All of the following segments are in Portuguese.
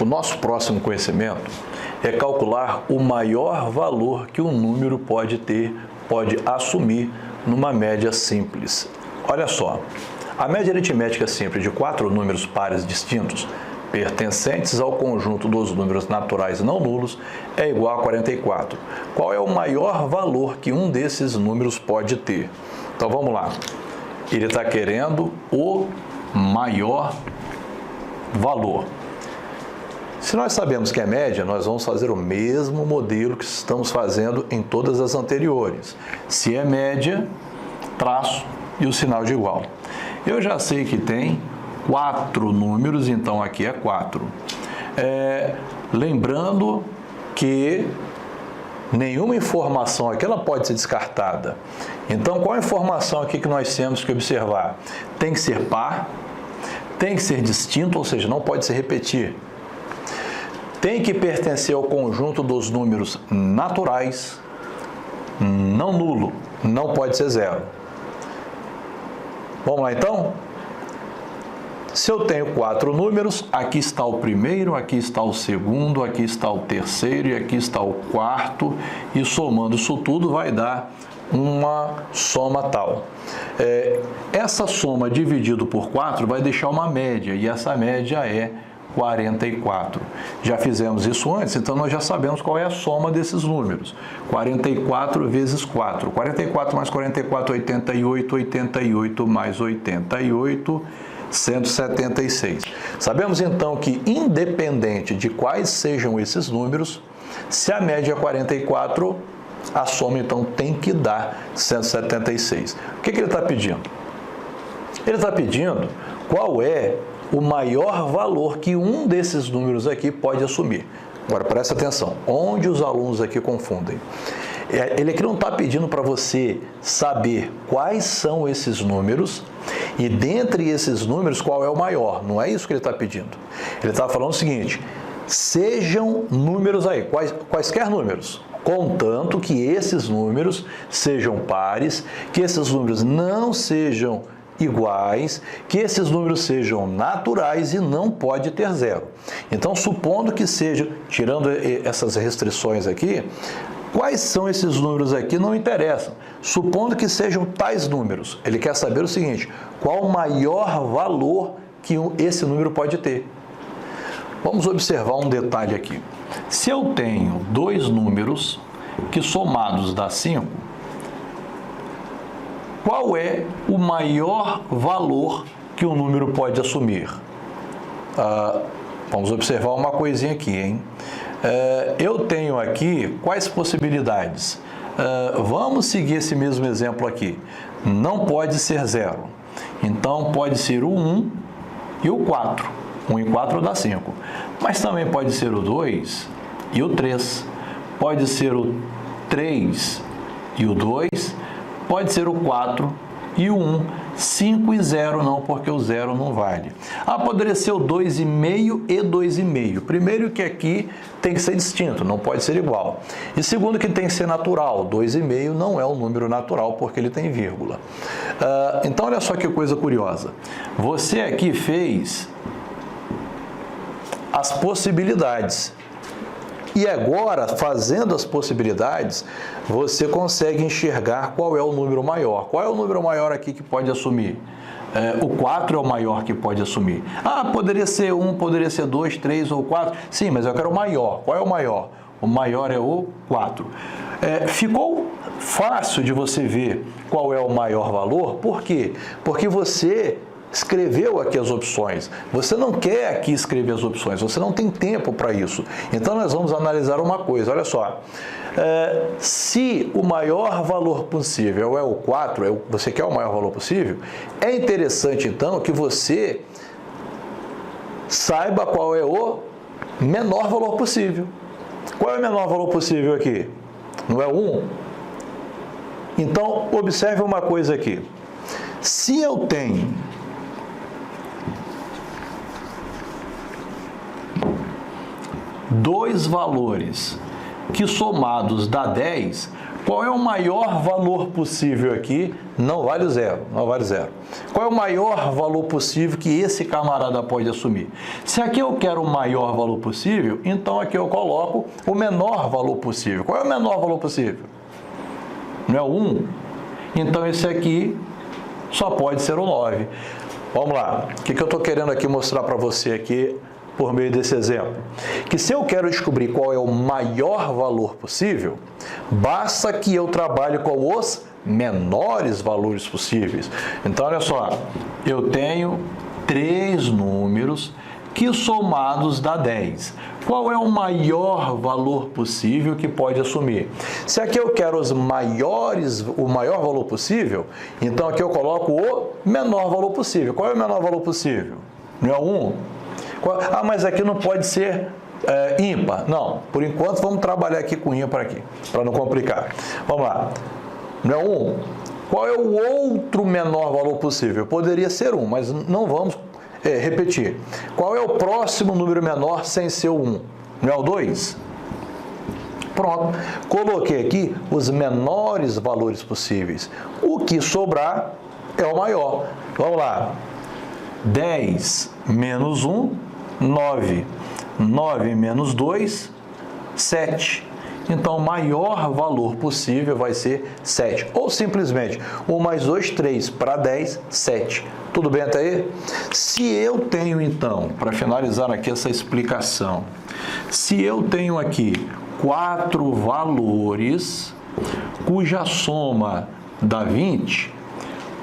O nosso próximo conhecimento é calcular o maior valor que um número pode assumir numa média simples. Olha só, a média aritmética simples de 4 números pares distintos, pertencentes ao conjunto dos números naturais não nulos, é igual a 44. Qual é o maior valor que um desses números pode ter? Então vamos lá. Ele está querendo o maior valor. Se nós sabemos que é média, nós vamos fazer o mesmo modelo que estamos fazendo em todas as anteriores. Se é média, traço e o sinal de igual. Eu já sei que tem 4 números, então aqui é 4. Lembrando que nenhuma informação aqui ela pode ser descartada. Então, qual a informação aqui que nós temos que observar? Tem que ser par, tem que ser distinto, ou seja, não pode se repetir. Tem que pertencer ao conjunto dos números naturais, não nulo, não pode ser zero. Vamos lá então? Se eu tenho 4 números, aqui está o primeiro, aqui está o segundo, aqui está o terceiro e aqui está o quarto, e somando isso tudo vai dar uma soma tal. Essa soma dividido por 4 vai deixar uma média, e essa média é 44. Já fizemos isso antes, então nós já sabemos qual é a soma desses números. 44 vezes 4. 44 mais 44, 88. 88 mais 88, 176. Sabemos então que, independente de quais sejam esses números, se a média é 44, a soma então tem que dar 176. O que ele está pedindo? Ele está pedindo qual é o maior valor que um desses números aqui pode assumir. Agora, presta atenção, onde os alunos aqui confundem. Ele aqui não está pedindo para você saber quais são esses números e, dentre esses números, qual é o maior. Não é isso que ele está pedindo. Ele está falando o seguinte: sejam números aí, quaisquer números, contanto que esses números sejam pares, que esses números não sejam iguais, que esses números sejam naturais e não pode ter zero. Então, supondo que seja, tirando essas restrições aqui, quais são esses números aqui não interessam. Supondo que sejam tais números, ele quer saber o seguinte: qual o maior valor que esse número pode ter? Vamos observar um detalhe aqui. Se eu tenho 2 números que somados dá 5, qual é o maior valor que o número pode assumir? Vamos observar uma coisinha aqui, hein? Eu tenho aqui quais possibilidades? Vamos seguir esse mesmo exemplo aqui. Não pode ser 0. Então, pode ser o 1 e o 4. 1 e 4 dá 5. Mas também pode ser o 2 e o 3. Pode ser o 3 e o 2. Pode ser o 4 e o 1, 5 e 0 não, porque o 0 não vale. Poderia ser o 2,5 e 2,5. Primeiro que aqui tem que ser distinto, não pode ser igual. E segundo que tem que ser natural, 2,5 não é um número natural porque ele tem vírgula. Então olha só que coisa curiosa. Você aqui fez as possibilidades. E agora, fazendo as possibilidades, você consegue enxergar qual é o número maior. Qual é o número maior aqui que pode assumir? O 4 é o maior que pode assumir. Poderia ser 1, poderia ser 2, 3 ou 4. Sim, mas eu quero o maior. Qual é o maior? O maior é o 4. Ficou fácil de você ver qual é o maior valor. Por quê? Porque você escreveu aqui as opções. Você não quer aqui escrever as opções, você não tem tempo para isso. Então, nós vamos analisar uma coisa, olha só. Se o maior valor possível é o 4, você quer o maior valor possível, é interessante, então, que você saiba qual é o menor valor possível. Qual é o menor valor possível aqui? Não é o 1? Então, observe uma coisa aqui. Se eu tenho dois valores que somados dá 10, Qual é o maior valor possível aqui? Não vale zero, não vale zero. Qual é o maior valor possível que esse camarada pode assumir? Se aqui eu quero o maior valor possível, então aqui eu coloco o menor valor possível. Qual é o menor valor possível? Não é o 1? Então esse aqui só pode ser o 9. Vamos lá. O que eu estou querendo aqui mostrar para você aqui por meio desse exemplo? Que se eu quero descobrir qual é o maior valor possível, basta que eu trabalhe com os menores valores possíveis. Então, olha só, eu tenho 3 números que somados dá 10. Qual é o maior valor possível que pode assumir? Se aqui eu quero o maior valor possível, então aqui eu coloco o menor valor possível. Qual é o menor valor possível? Não é o 1? Ah, mas aqui não pode ser ímpar. Não, por enquanto vamos trabalhar aqui com ímpar aqui, para não complicar. Vamos lá. Não é 1? Qual é o outro menor valor possível? Poderia ser 1, mas não vamos repetir. Qual é o próximo número menor sem ser o 1? Não é o 2? Pronto. Coloquei aqui os menores valores possíveis. O que sobrar é o maior. Vamos lá. 10 menos 1, 9. 9 menos 2, 7. Então, o maior valor possível vai ser 7. Ou simplesmente, 1 mais 2, 3. Para 10, 7. Tudo bem até aí? Se eu tenho, então, para finalizar aqui essa explicação, se eu tenho aqui 4 valores cuja soma dá 20,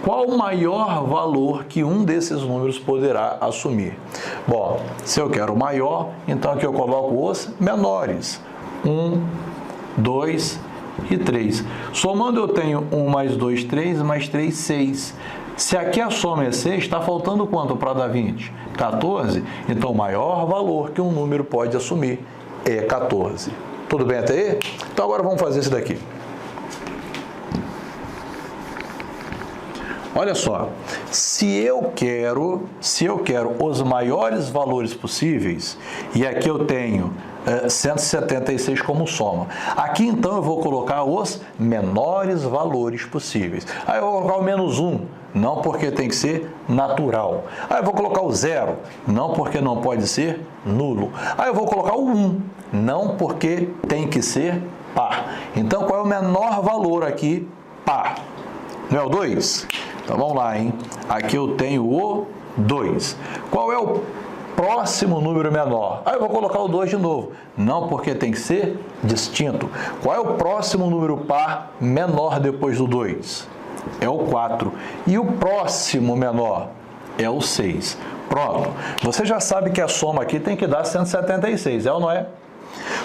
qual o maior valor que um desses números poderá assumir? Bom, se eu quero o maior, então aqui eu coloco os menores. 1, 2 e 3. Somando eu tenho 1 mais 2, 3, mais 3, 6. Se aqui a soma é 6, está faltando quanto para dar 20? 14. Então, o maior valor que um número pode assumir é 14. Tudo bem até aí? Então, agora vamos fazer isso daqui. Olha só, se eu quero os maiores valores possíveis, e aqui eu tenho 176 como soma. Aqui, então, eu vou colocar os menores valores possíveis. Aí eu vou colocar o menos 1, não porque tem que ser natural. Aí eu vou colocar o 0, não porque não pode ser nulo. Aí eu vou colocar o 1, não porque tem que ser par. Então, qual é o menor valor aqui? Par. Não é o 2? Então, vamos lá, hein? Aqui eu tenho o 2. Qual é o próximo número menor? Aí eu vou colocar o 2 de novo. Não, porque tem que ser distinto. Qual é o próximo número par menor depois do 2? É o 4. E o próximo menor? É o 6. Pronto. Você já sabe que a soma aqui tem que dar 176, é ou não é?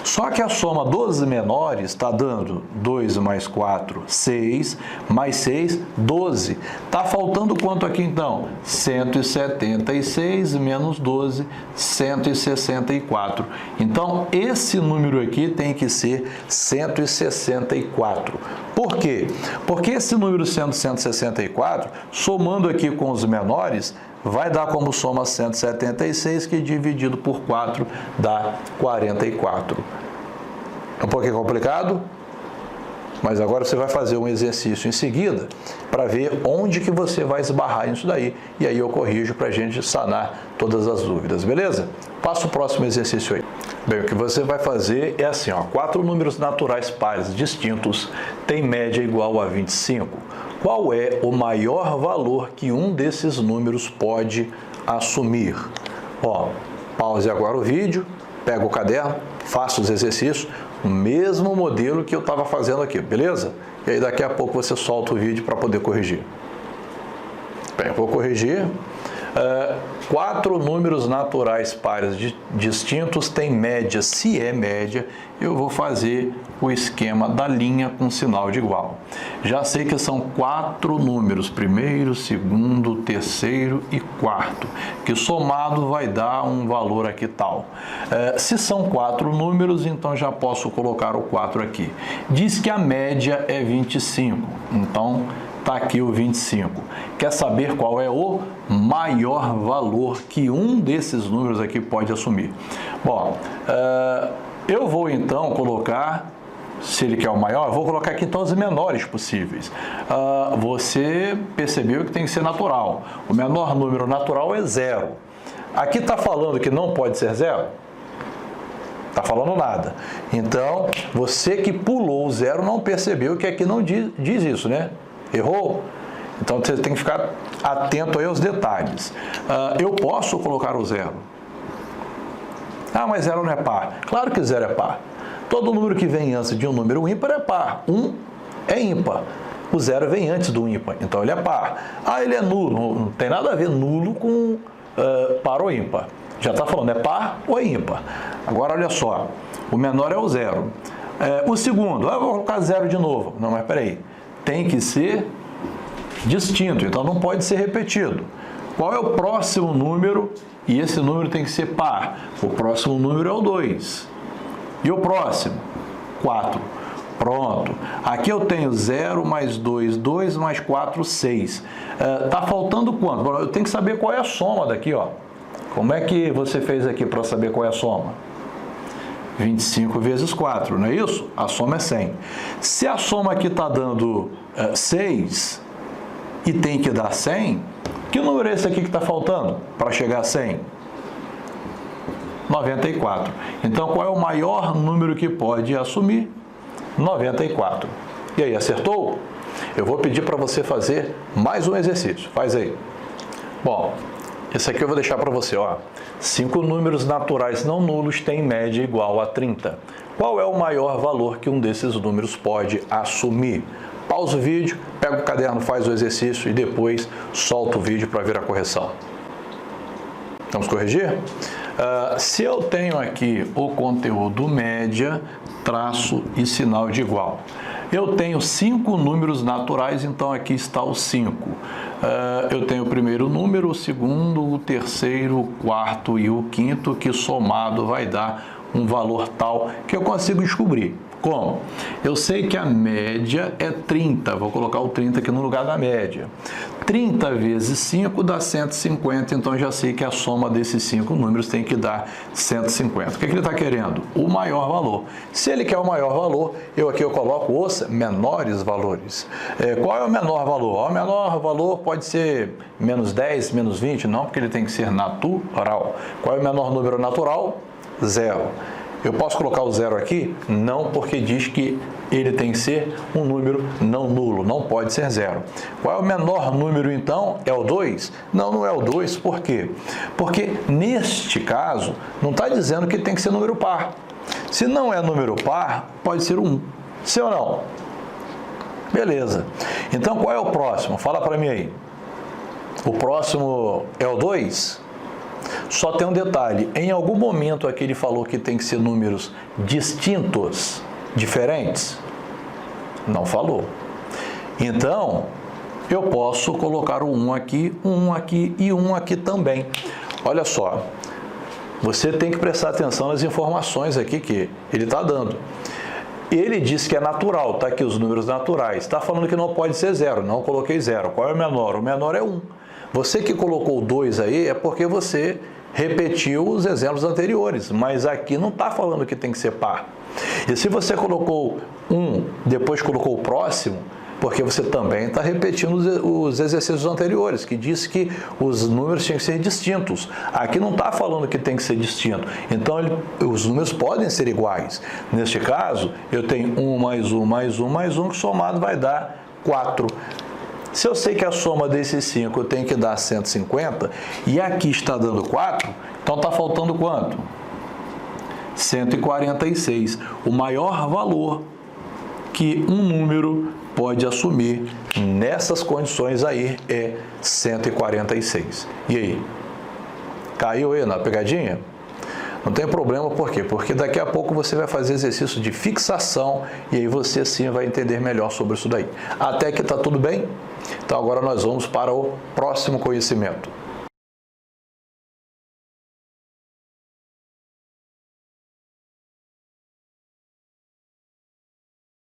Só que a soma dos menores está dando 2 mais 4, 6, mais 6, 12. Está faltando quanto aqui então? 176 menos 12, 164. Então, esse número aqui tem que ser 164. Por quê? Porque esse número sendo 164, somando aqui com os menores, vai dar como soma 176, que dividido por 4 dá 44. É um pouquinho complicado, mas agora você vai fazer um exercício em seguida para ver onde que você vai esbarrar nisso daí. E aí eu corrijo para a gente sanar todas as dúvidas, beleza? Passa o próximo exercício aí. Bem, o que você vai fazer é assim, ó, 4 números naturais pares distintos têm média igual a 25. Qual é o maior valor que um desses números pode assumir? Ó, pause agora o vídeo, pega o caderno, faça os exercícios, o mesmo modelo que eu estava fazendo aqui, beleza? E aí daqui a pouco você solta o vídeo para poder corrigir. Bem, eu vou corrigir. 4 números naturais pares distintos têm média. Se é média, eu vou fazer o esquema da linha com sinal de igual. Já sei que são 4 números, primeiro, segundo, terceiro e quarto, que somado vai dar um valor aqui tal. Se são 4 números, então já posso colocar o 4 aqui. Diz que a média é 25, então está aqui o 25. Quer saber qual é o maior valor que um desses números aqui pode assumir? Bom, eu vou então colocar se ele quer o maior, eu vou colocar aqui então os menores possíveis. Você percebeu que tem que ser natural. O menor número natural é 0. Aqui está falando que não pode ser 0? Está falando nada. Então, você que pulou o 0 não percebeu que aqui não diz isso, né? Errou? Então, você tem que ficar atento aí aos detalhes. Eu posso colocar o 0. Mas 0 não é par. Claro que 0 é par. Todo número que vem antes de um número ímpar é par. 1 é ímpar. O 0 vem antes do ímpar, então ele é par. Ele é nulo. Não tem nada a ver nulo com par ou ímpar. Já está falando, é par ou é ímpar. Agora, olha só. O menor é o 0. O segundo, eu vou colocar 0 de novo. Não, mas peraí. Tem que ser distinto, então não pode ser repetido. Qual é o próximo número? E esse número tem que ser par. O próximo número é o 2. E o próximo? 4. Pronto. Aqui eu tenho 0 mais 2, 2 mais 4, 6. Está faltando quanto? Eu tenho que saber qual é a soma daqui, ó. Como é que você fez aqui para saber qual é a soma? 25 vezes 4, não é isso? A soma é 100. Se a soma aqui está dando 6 e tem que dar 100, que número é esse aqui que está faltando para chegar a 100? 94. Então, qual é o maior número que pode assumir? 94. E aí, acertou? Eu vou pedir para você fazer mais um exercício. Faz aí. Bom, esse aqui eu vou deixar para você, ó. 5 números naturais não nulos têm média igual a 30. Qual é o maior valor que um desses números pode assumir? Pausa o vídeo, pega o caderno, faz o exercício e depois solta o vídeo para ver a correção. Vamos corrigir? Se eu tenho aqui o conteúdo média, traço e sinal de igual. Eu tenho 5 números naturais, então aqui está o 5. Eu tenho o primeiro número, o segundo, o terceiro, o quarto e o quinto, que somado vai dar um valor tal que eu consigo descobrir. Como? Eu sei que a média é 30, vou colocar o 30 aqui no lugar da média. 30 vezes 5 dá 150, então já sei que a soma desses 5 números tem que dar 150. O que ele está querendo? O maior valor. Se ele quer o maior valor, aqui eu coloco os menores valores. Qual é o menor valor? O menor valor pode ser menos 10, menos 20, não, porque ele tem que ser natural. Qual é o menor número natural? 0. Eu posso colocar o 0 aqui? Não, porque diz que ele tem que ser um número não nulo, não pode ser 0. Qual é o menor número, então? É o 2? Não, não é o 2, por quê? Porque, neste caso, não está dizendo que tem que ser número par. Se não é número par, pode ser 1. Sim ou não? Beleza. Então, qual é o próximo? Fala para mim aí. O próximo é o 2? Só tem um detalhe, em algum momento aqui ele falou que tem que ser números distintos, diferentes? Não falou. Então, eu posso colocar o 1 aqui e 1 aqui também. Olha só, você tem que prestar atenção nas informações aqui que ele está dando. Ele disse que é natural, está aqui os números naturais. Está falando que não pode ser 0, não coloquei 0. Qual é o menor? O menor é 1. Você que colocou 2 aí é porque você repetiu os exemplos anteriores, mas aqui não está falando que tem que ser par. E se você colocou 1, depois colocou o próximo, porque você também está repetindo os exercícios anteriores, que diz que os números tinham que ser distintos. Aqui não está falando que tem que ser distinto. Então, os números podem ser iguais. Neste caso, eu tenho 1 mais 1 mais 1 mais 1, que somado vai dar 4. Se eu sei que a soma desses 5 tem que dar 150, e aqui está dando 4, então está faltando quanto? 146. O maior valor que um número pode assumir nessas condições aí é 146. E aí? Caiu aí na pegadinha? Não tem problema, por quê? Porque daqui a pouco você vai fazer exercício de fixação e aí você sim vai entender melhor sobre isso daí. Até que está tudo bem? Então agora nós vamos para o próximo conhecimento.